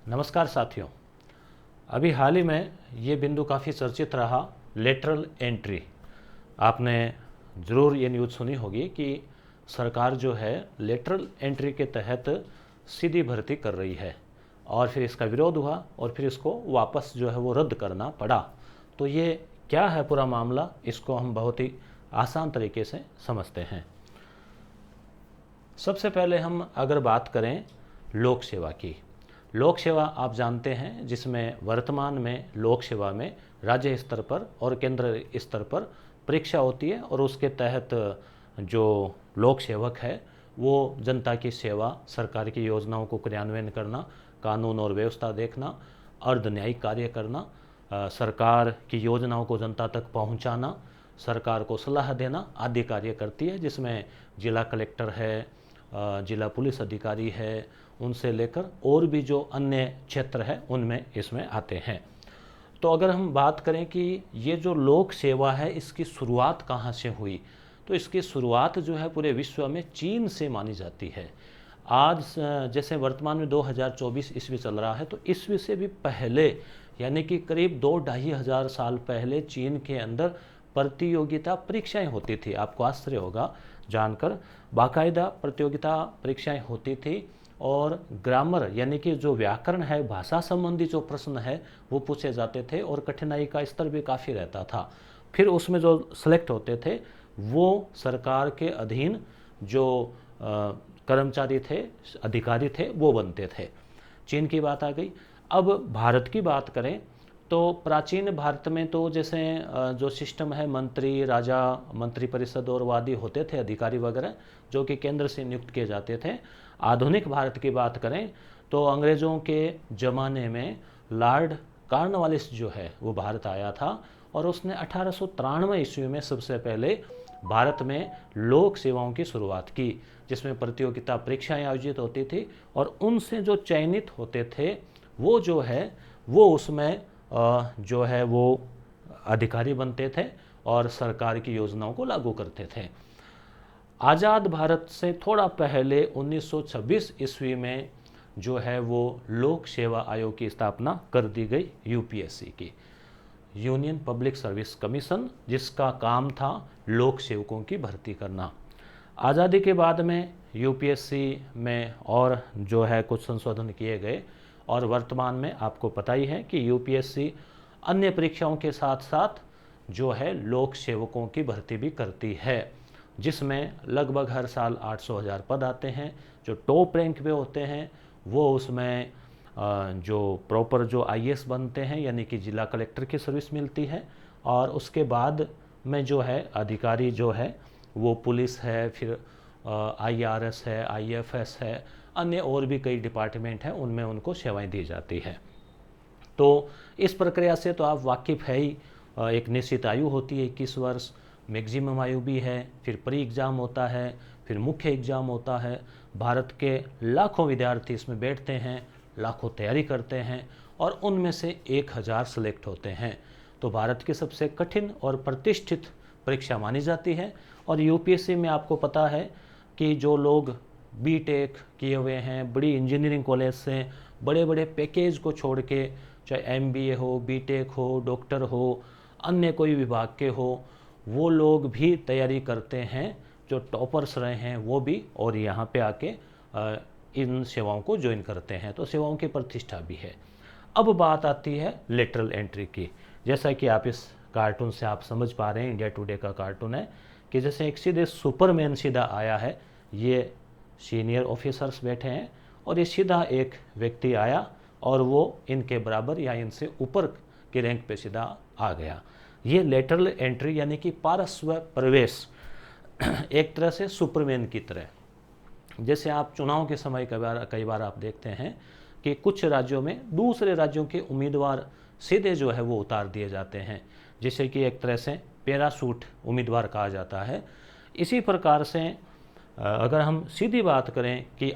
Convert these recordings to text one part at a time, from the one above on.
नमस्कार साथियों। अभी हाल ही में ये बिंदु काफ़ी चर्चित रहा, लेटरल एंट्री। आपने ज़रूर ये न्यूज़ सुनी होगी कि सरकार जो है लेटरल एंट्री के तहत सीधी भर्ती कर रही है और फिर इसका विरोध हुआ और फिर इसको वापस जो है वो रद्द करना पड़ा। तो ये क्या है पूरा मामला, इसको हम बहुत ही आसान तरीके से समझते हैं। सबसे पहले हम अगर बात करें लोक सेवा की, लोक सेवा आप जानते हैं जिसमें वर्तमान में लोक सेवा में राज्य स्तर पर और केंद्र स्तर पर परीक्षा होती है और उसके तहत जो लोक सेवक है वो जनता की सेवा, सरकार की योजनाओं को क्रियान्वयन करना, कानून और व्यवस्था देखना, अर्ध न्यायिक कार्य करना, सरकार की योजनाओं को जनता तक पहुंचाना, सरकार को सलाह देना आदि कार्य करती है, जिसमें जिला कलेक्टर है, जिला पुलिस अधिकारी है, उनसे लेकर और भी जो अन्य क्षेत्र है उनमें इसमें आते हैं। तो अगर हम बात करें कि ये जो लोक सेवा है इसकी शुरुआत कहाँ से हुई, तो इसकी शुरुआत जो है पूरे विश्व में चीन से मानी जाती है। आज जैसे वर्तमान में 2024 ईस्वी चल रहा है, तो ईस्वी से भी पहले यानी कि करीब 2-2.5 हज़ार साल पहले चीन के अंदर प्रतियोगिता परीक्षाएं होती थी। आपको आश्चर्य होगा जानकर, बाकायदा प्रतियोगिता परीक्षाएं होती थी और ग्रामर यानी कि जो व्याकरण है, भाषा संबंधी जो प्रश्न है वो पूछे जाते थे और कठिनाई का स्तर भी काफ़ी रहता था। फिर उसमें जो सेलेक्ट होते थे वो सरकार के अधीन जो कर्मचारी थे, अधिकारी थे, वो बनते थे। चीन की बात आ गई। अब भारत की बात करें तो प्राचीन भारत में तो जैसे जो सिस्टम है, मंत्री, राजा, मंत्री परिषद और वादी होते थे, अधिकारी वगैरह, जो कि केंद्र से नियुक्त किए जाते थे। आधुनिक भारत की बात करें तो अंग्रेज़ों के ज़माने में लॉर्ड कॉर्नवालिस जो है वो भारत आया था और उसने 1893 ईस्वी में सबसे पहले भारत में लोक सेवाओं की शुरुआत की, जिसमें प्रतियोगिता परीक्षाएं आयोजित होती थी और उनसे जो चयनित होते थे वो जो है वो उसमें जो है वो अधिकारी बनते थे और सरकार की योजनाओं को लागू करते थे। आज़ाद भारत से थोड़ा पहले 1926 ईस्वी में जो है वो लोक सेवा आयोग की स्थापना कर दी गई, यूपीएससी की, यूनियन पब्लिक सर्विस कमीशन, जिसका काम था लोक सेवकों की भर्ती करना। आज़ादी के बाद में यूपीएससी में और जो है कुछ संशोधन किए गए और वर्तमान में आपको पता ही है कि यूपीएससी अन्य परीक्षाओं के साथ साथ जो है लोक सेवकों की भर्ती भी करती है, जिसमें लगभग हर साल 800,000 पद आते हैं। जो टॉप रैंक पे होते हैं वो उसमें जो प्रॉपर जो आईएएस बनते हैं यानी कि जिला कलेक्टर की सर्विस मिलती है और उसके बाद में जो है अधिकारी जो है वो पुलिस है, फिर आईआरएस है, आईएफएस है, अन्य और भी कई डिपार्टमेंट हैं, उनमें उनको सेवाएं दी जाती है। तो इस प्रक्रिया से तो आप वाकिफ़ है ही। एक निश्चित आयु होती है 21 वर्ष, मैक्सिमम आयु भी है, फिर प्री एग्ज़ाम होता है, फिर मुख्य एग्ज़ाम होता है। भारत के लाखों विद्यार्थी इसमें बैठते हैं, लाखों तैयारी करते हैं और उनमें से 1000 सेलेक्ट होते हैं। तो भारत की सबसे कठिन और प्रतिष्ठित परीक्षा मानी जाती है। और यूपीएससी में आपको पता है कि जो लोग बीटेक किए हुए हैं, बड़ी इंजीनियरिंग कॉलेज से बड़े बड़े पैकेज को छोड़ के, चाहे एमबीए हो, बीटेक हो, डॉक्टर हो, अन्य कोई विभाग के हो, वो लोग भी तैयारी करते हैं। जो टॉपर्स रहे हैं वो भी और यहाँ पे आके इन सेवाओं को ज्वाइन करते हैं, तो सेवाओं की प्रतिष्ठा भी है। अब बात आती है लेटरल एंट्री की। जैसा कि आप इस कार्टून से आप समझ पा रहे हैं, इंडिया टुडे का कार्टून है कि जैसे एक सीधे सुपरमैन सीधा आया है, ये सीनियर ऑफिसर्स बैठे हैं और ये सीधा एक व्यक्ति आया और वो इनके बराबर या इनसे ऊपर के रैंक पे सीधा आ गया। ये लेटरल एंट्री यानी कि पारस्व प्रवेश, एक तरह से सुपरमैन की तरह। जैसे आप चुनाव के समय कई बार आप देखते हैं कि कुछ राज्यों में दूसरे राज्यों के उम्मीदवार सीधे जो है वो उतार दिए जाते हैं, जिसे कि एक तरह से पैराशूट उम्मीदवार कहा जाता है। इसी प्रकार से अगर हम सीधी बात करें कि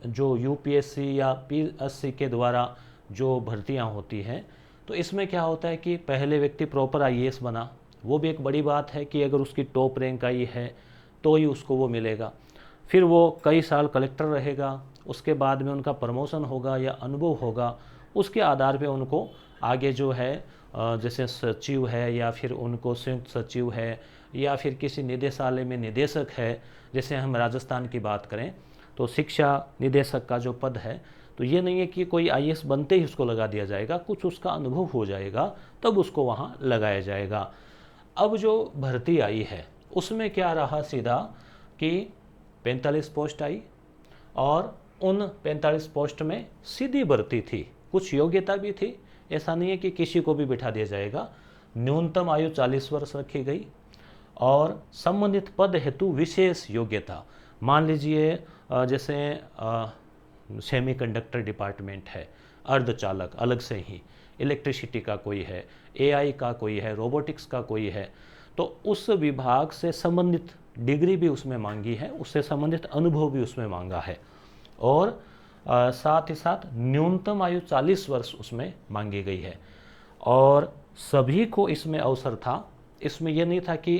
जो यूपीएससी या पीएससी के द्वारा जो भर्तियां होती हैं, तो इसमें क्या होता है कि पहले व्यक्ति प्रॉपर आईएएस बना, वो भी एक बड़ी बात है कि अगर उसकी टॉप रैंक आई है तो ही उसको वो मिलेगा। फिर वो कई साल कलेक्टर रहेगा उसके बाद में उनका प्रमोशन होगा या अनुभव होगा, उसके आधार पे उनको आगे जो है जैसे सचिव है या फिर उनको संयुक्त सचिव है या फिर किसी निदेशालय में निदेशक है, जैसे हम राजस्थान की बात करें तो शिक्षा निदेशक का जो पद है, तो ये नहीं है कि कोई आईएएस बनते ही उसको लगा दिया जाएगा, कुछ उसका अनुभव हो जाएगा तब उसको वहाँ लगाया जाएगा। अब जो भर्ती आई है उसमें क्या रहा सीधा कि 45 पोस्ट आई और उन 45 पोस्ट में सीधी भर्ती थी, कुछ योग्यता भी थी, ऐसा नहीं है कि किसी को भी बिठा दिया जाएगा। न्यूनतम आयु 40 वर्ष रखी गई और संबंधित पद हेतु विशेष योग्यता, मान लीजिए जैसे सेमीकंडक्टर डिपार्टमेंट है, अर्धचालक अलग से ही, इलेक्ट्रिसिटी का कोई है, एआई का कोई है, रोबोटिक्स का कोई है, तो उस विभाग से संबंधित डिग्री भी उसमें मांगी है, उससे संबंधित अनुभव भी उसमें मांगा है और साथ ही साथ न्यूनतम आयु 40 वर्ष उसमें मांगी गई है और सभी को इसमें अवसर था। इसमें यह नहीं था कि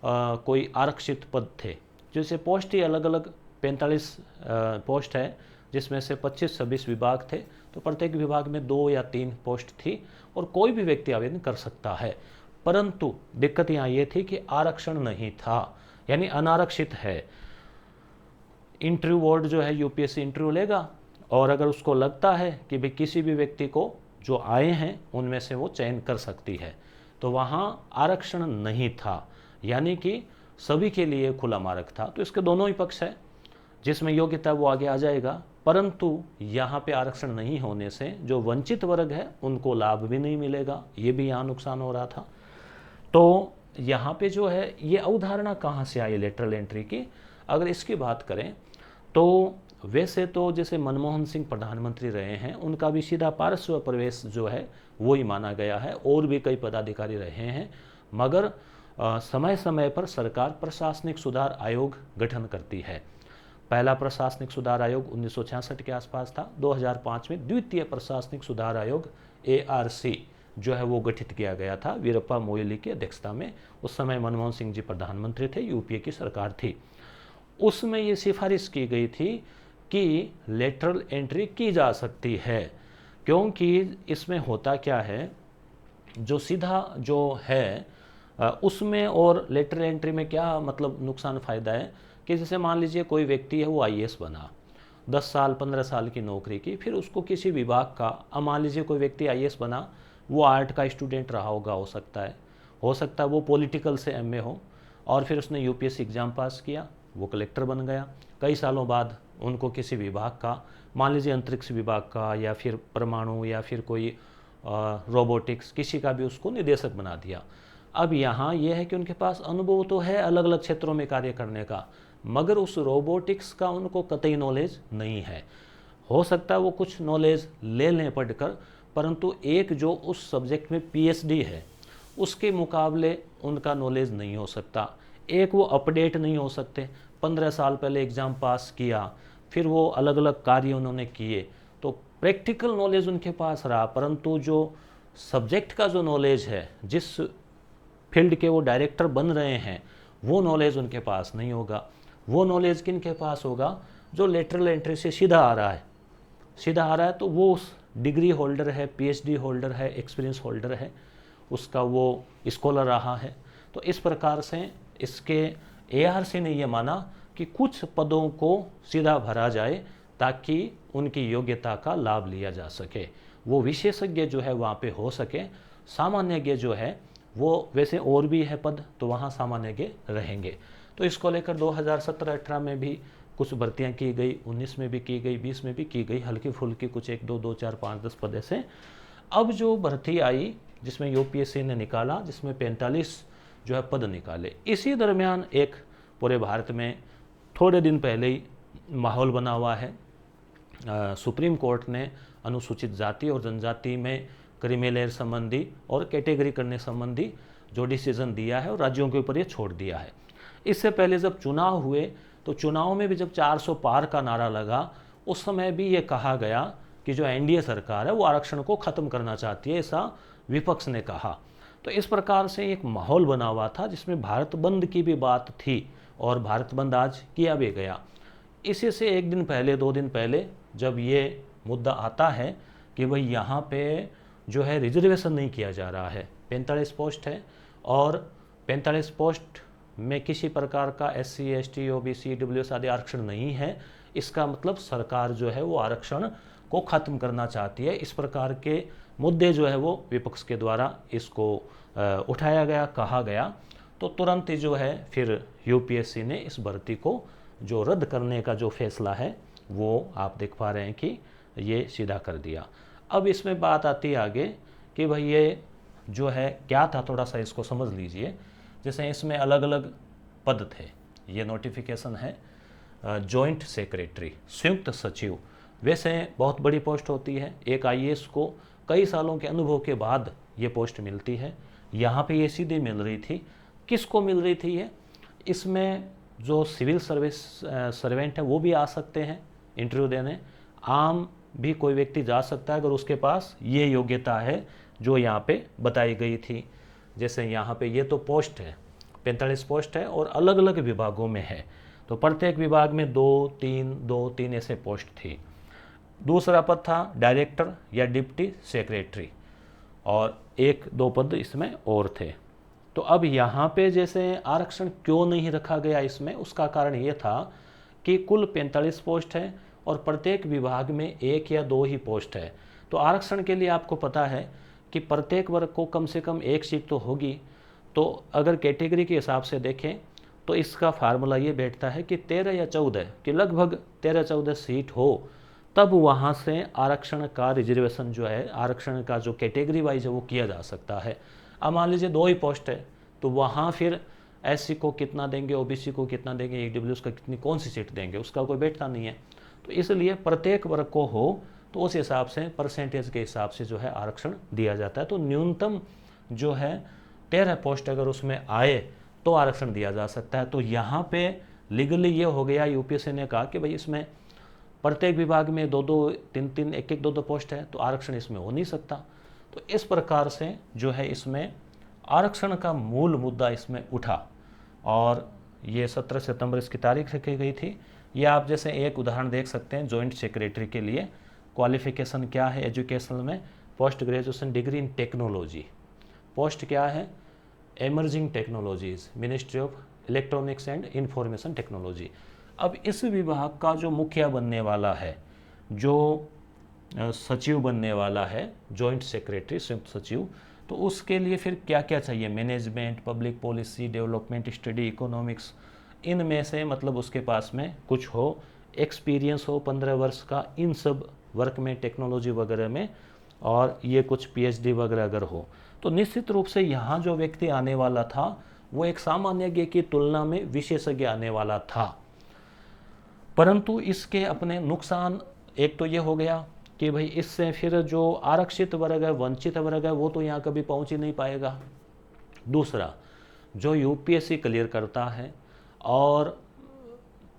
कोई आरक्षित पद थे, जैसे पोस्ट ही अलग अलग 45 पोस्ट है जिसमें से 25-26 विभाग थे, तो प्रत्येक विभाग में 2 या 3 पोस्ट थी और कोई भी व्यक्ति आवेदन कर सकता है। परंतु दिक्कत यहाँ ये थी कि आरक्षण नहीं था, यानी अनारक्षित है। इंटरव्यू बोर्ड जो है यूपीएससी इंटरव्यू लेगा और अगर उसको लगता है कि भाई किसी भी व्यक्ति को जो आए हैं उनमें से वो चयन कर सकती है, तो वहाँ आरक्षण नहीं था, यानी कि सभी के लिए खुला मार्ग था। तो इसके दोनों ही पक्ष है, जिसमें योग्यता वो आगे आ जाएगा, परंतु यहाँ पे आरक्षण नहीं होने से जो वंचित वर्ग है उनको लाभ भी नहीं मिलेगा, ये भी यहाँ नुकसान हो रहा था। तो यहाँ पे जो है ये अवधारणा कहाँ से आई लेटरल एंट्री की, अगर इसकी बात करें तो वैसे तो जैसे मनमोहन सिंह प्रधानमंत्री रहे हैं, उनका भी सीधा पार्श्व प्रवेश जो है वो ही माना गया है, और भी कई पदाधिकारी रहे हैं, मगर समय समय पर सरकार प्रशासनिक सुधार आयोग गठन करती है। पहला प्रशासनिक सुधार आयोग 1966 के आसपास था। 2005 में द्वितीय प्रशासनिक सुधार आयोग ARC जो है वो गठित किया गया था वीरप्पा मोइली की अध्यक्षता में। उस समय मनमोहन सिंह जी प्रधानमंत्री थे, यूपीए की सरकार थी। उसमें ये सिफारिश की गई थी कि लेटरल एंट्री की जा सकती है, क्योंकि इसमें होता क्या है, जो सीधा जो है उसमें और लेटरल एंट्री में क्या मतलब नुकसान फ़ायदा है कि जैसे मान लीजिए कोई व्यक्ति है वो आईएएस बना, 10 साल 15 साल की नौकरी की, फिर उसको किसी विभाग का, अब मान लीजिए कोई व्यक्ति आईएएस बना, वो आर्ट का स्टूडेंट रहा होगा, हो सकता है वो पॉलिटिकल से एमए हो, और फिर उसने यूपीएससी एग्ज़ाम पास किया, वो कलेक्टर बन गया। कई सालों बाद उनको किसी विभाग का, मान लीजिए अंतरिक्ष विभाग का या फिर परमाणु या फिर कोई रोबोटिक्स, किसी का भी उसको निदेशक बना दिया। अब यहाँ ये है कि उनके पास अनुभव तो है अलग अलग क्षेत्रों में कार्य करने का, मगर उस रोबोटिक्स का उनको कतई नॉलेज नहीं है। हो सकता है वो कुछ नॉलेज ले लें पढ़कर, परंतु एक जो उस सब्जेक्ट में पीएचडी है उसके मुकाबले उनका नॉलेज नहीं हो सकता। एक वो अपडेट नहीं हो सकते, 15 साल पहले एग्ज़ाम पास किया, फिर वो अलग अलग कार्य उन्होंने किए, तो प्रैक्टिकल नॉलेज उनके पास रहा, परंतु जो सब्जेक्ट का जो नॉलेज है, जिस फील्ड के वो डायरेक्टर बन रहे हैं, वो नॉलेज उनके पास नहीं होगा। वो नॉलेज किन के पास होगा, जो लेटरल एंट्री से सीधा आ रहा है, तो वो उस डिग्री होल्डर है, पीएचडी होल्डर है, एक्सपीरियंस होल्डर है, उसका वो स्कॉलर रहा है। तो इस प्रकार से इसके ARC ने ये माना कि कुछ पदों को सीधा भरा जाए ताकि उनकी योग्यता का लाभ लिया जा सके, वो विशेषज्ञ जो है वहाँ पे हो सके, सामान्यज्ञ जो है वो, वैसे और भी है पद तो वहाँ सामान्यज्ञ रहेंगे। तो इसको लेकर 2017-18 में भी कुछ भर्तियाँ की गई, 19 में भी की गई, 20 में भी की गई, हल्की फुल्की कुछ 1, 2, 4, 5, 10 पद ऐसे। अब जो भर्ती आई जिसमें यूपीएससी ने निकाला, जिसमें 45 जो है पद निकाले, इसी दरमियान एक पूरे भारत में थोड़े दिन पहले ही माहौल बना हुआ है। सुप्रीम कोर्ट ने अनुसूचित जाति और जनजाति में क्रीमी संबंधी और कैटेगरी करने संबंधी जो डिसीजन दिया है और राज्यों के ऊपर ये छोड़ दिया है। इससे पहले जब चुनाव हुए तो चुनाव में भी जब 400 पार का नारा लगा, उस समय भी ये कहा गया कि जो एनडीए सरकार है वो आरक्षण को ख़त्म करना चाहती है, ऐसा विपक्ष ने कहा। तो इस प्रकार से एक माहौल बना हुआ था जिसमें भारत बंद की भी बात थी और भारत बंद आज किया भी गया। इसी से एक दिन पहले 2 दिन पहले जब ये मुद्दा आता है कि भाई यहाँ पे जो है रिजर्वेशन नहीं किया जा रहा है, 45 पोस्ट है और 45 पोस्ट में किसी प्रकार का SC ST OBC EWS आदि आरक्षण नहीं है, इसका मतलब सरकार जो है वो आरक्षण को ख़त्म करना चाहती है। इस प्रकार के मुद्दे जो है वो विपक्ष के द्वारा इसको उठाया गया, कहा गया, तो तुरंत ही जो है फिर UPSC ने इस भर्ती को जो रद्द करने का जो फैसला है वो आप देख पा रहे हैं कि ये सीधा कर दिया। अब इसमें बात आती है आगे कि भाई ये जो है क्या था, थोड़ा सा इसको समझ लीजिए। जैसे इसमें अलग अलग पद थे, ये नोटिफिकेशन है जॉइंट सेक्रेटरी, संयुक्त सचिव। वैसे बहुत बड़ी पोस्ट होती है, एक IAS को कई सालों के अनुभव के बाद ये पोस्ट मिलती है। यहाँ पे ये सीधे मिल रही थी। किसको मिल रही थी ये? इसमें जो सिविल सर्विस सर्वेंट है वो भी आ सकते हैं इंटरव्यू देने, आम भी कोई व्यक्ति जा सकता है अगर उसके पास ये योग्यता है जो यहाँ पे बताई गई थी। जैसे यहाँ पे ये तो पोस्ट है, 45 पोस्ट है और अलग अलग विभागों में है, तो प्रत्येक विभाग में 2-3 ऐसे पोस्ट थी। दूसरा पद था डायरेक्टर या डिप्टी सेक्रेटरी और 1-2 पद इसमें और थे। तो अब यहाँ पे जैसे आरक्षण क्यों नहीं रखा गया इसमें, उसका कारण ये था कि कुल 45 पोस्ट है और प्रत्येक विभाग में 1 या 2 ही पोस्ट है। तो आरक्षण के लिए आपको पता है कि प्रत्येक वर्ग को कम से कम 1 सीट तो होगी। तो अगर कैटेगरी के हिसाब से देखें तो इसका फार्मूला ये बैठता है कि 13 या 14 कि लगभग 13-14 सीट हो, तब वहाँ से आरक्षण का रिजर्वेशन जो है, आरक्षण का जो कैटेगरी वाइज है वो किया जा सकता है। अब मान लीजिए 2 ही पोस्ट है, तो वहाँ फिर SC को कितना देंगे, OBC को कितना देंगे, EWS का कितनी कौन सी सीट देंगे, उसका कोई बैठता नहीं है। तो इसलिए प्रत्येक वर्ग को हो तो उस हिसाब से परसेंटेज के हिसाब से जो है आरक्षण दिया जाता है। तो न्यूनतम जो है 13 पोस्ट अगर उसमें आए तो आरक्षण दिया जा सकता है। तो यहाँ पे लीगली ये हो गया, UPSC ने कहा कि भाई इसमें प्रत्येक विभाग में 2-2, 3-3, 1-1, 2-2 पोस्ट है, तो आरक्षण इसमें हो नहीं सकता। तो इस प्रकार से जो है इसमें आरक्षण का मूल मुद्दा इसमें उठा और ये 17 सितंबर इसकी तारीख रखी गई थी। ये आप जैसे एक उदाहरण देख सकते हैं जॉइंट सेक्रेटरी के लिए क्वालिफिकेशन क्या है एजुकेशन में, post graduation degree in technology. Post क्या है? Emerging technologies, ministry of electronics and information technology. अब इस विभाग का जो मुखिया बनने वाला है, जो सचिव बनने वाला है, जॉइंट सेक्रेटरी, संयुक्त सचिव, तो उसके लिए फिर क्या क्या चाहिए? Management, public policy, development study, economics, इनमें से मतलब उसके पास में कुछ हो, एक्सपीरियंस हो 15 वर्ष का इन सब वर्क में, टेक्नोलॉजी वगैरह में, और ये कुछ PhD वगैरह अगर हो, तो निश्चित रूप से यहाँ जो व्यक्ति आने वाला था वो एक सामान्य की तुलना में विशेषज्ञ आने वाला था। परंतु इसके अपने नुकसान, एक तो ये हो गया कि भाई इससे फिर जो आरक्षित वर्ग है, वंचित वर्ग है, वो तो यहाँ कभी पहुँच ही नहीं पाएगा। दूसरा, जो UPSC क्लियर करता है और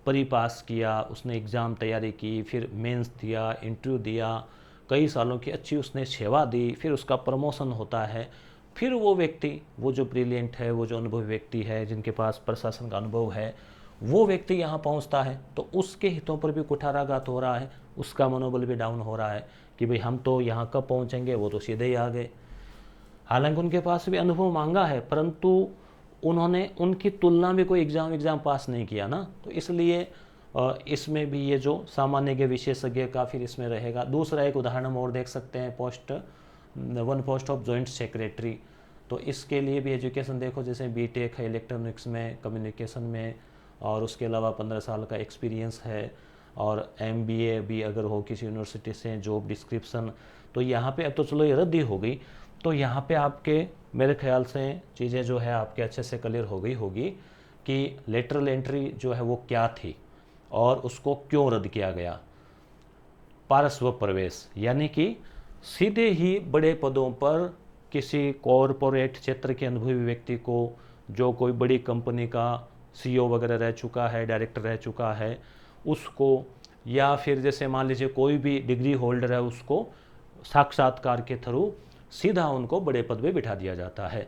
परी पास किया, उसने एग्ज़ाम तैयारी की, फिर मेंस दिया, इंटरव्यू दिया, कई सालों की अच्छी उसने सेवा दी, फिर उसका प्रमोशन होता है, फिर वो व्यक्ति, वो जो ब्रिलियंट है, वो जो अनुभवी व्यक्ति है, जिनके पास प्रशासन का अनुभव है, वो व्यक्ति यहाँ पहुँचता है, तो उसके हितों पर भी कुठाराघात हो रहा है, उसका मनोबल भी डाउन हो रहा है कि भाई हम तो यहाँ कब पहुँचेंगे, वो तो सीधे ही आ गए। हालांकि उनके पास भी अनुभव मांगा है, परंतु उन्होंने उनकी तुलना में कोई एग्ज़ाम पास नहीं किया ना, तो इसलिए इसमें भी ये जो सामान्य के विशेषज्ञ का फिर इसमें रहेगा। दूसरा एक उदाहरण हम और देख सकते हैं, one post of joint secretary. तो इसके लिए भी एजुकेशन देखो, जैसे BTech है इलेक्ट्रॉनिक्स में, कम्युनिकेशन में, और उसके अलावा 15 साल का एक्सपीरियंस है, और MBA भी अगर हो किसी यूनिवर्सिटी से, जॉब डिस्क्रिप्शन। तो यहाँ पे अब तो चलो ये रद्द ही हो गई, तो यहाँ पे आपके मेरे ख्याल से चीज़ें जो है आपके अच्छे से क्लियर हो गई होगी कि लेटरल एंट्री जो है वो क्या थी और उसको क्यों रद्द किया गया। पारस्व प्रवेश यानी कि सीधे ही बड़े पदों पर किसी कॉरपोरेट क्षेत्र के अनुभवी व्यक्ति को, जो कोई बड़ी कंपनी का CEO वगैरह रह चुका है, डायरेक्टर रह चुका है, उसको, या फिर जैसे मान लीजिए कोई भी डिग्री होल्डर है, उसको साक्षात्कार के थ्रू सीधा उनको बड़े पद पे बिठा दिया जाता है।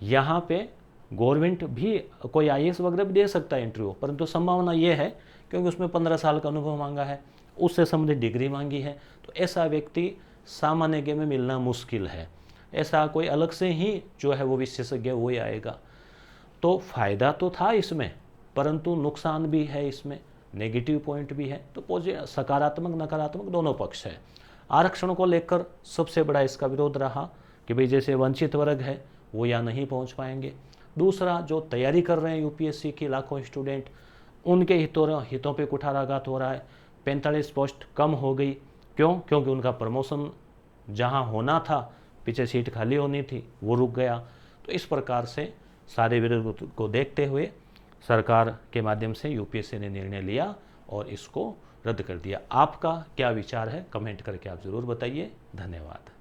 यहाँ पे गवर्नमेंट भी कोई IAS वगैरह भी दे सकता है इंटरव्यू, परंतु संभावना ये है क्योंकि उसमें 15 साल का अनुभव मांगा है, उससे संबंधित डिग्री मांगी है। तो ऐसा व्यक्ति सामान्य ज्ञ में मिलना मुश्किल है। ऐसा कोई अलग से ही जो है वो विशेषज्ञ वही आएगा। तो फायदा तो था इसमें, परंतु नुकसान भी है इसमें, नेगेटिव पॉइंट भी है। तो सकारात्मक नकारात्मक दोनों पक्ष है। आरक्षण को लेकर सबसे बड़ा इसका विरोध रहा कि भाई जैसे वंचित वर्ग है वो यहाँ नहीं पहुँच पाएंगे। दूसरा, जो तैयारी कर रहे हैं यूपीएससी की लाखों स्टूडेंट, उनके हितों पे कुठाराघात हो रहा है। 45 पोस्ट कम हो गई, क्यों? क्योंकि उनका प्रमोशन जहाँ होना था, पीछे सीट खाली होनी थी, वो रुक गया। तो इस प्रकार से सारे विरोध को देखते हुए सरकार के माध्यम से यूपीएससी ने निर्णय लिया और इसको रद्द कर दिया। आपका क्या विचार है, कमेंट करके आप ज़रूर बताइए। धन्यवाद।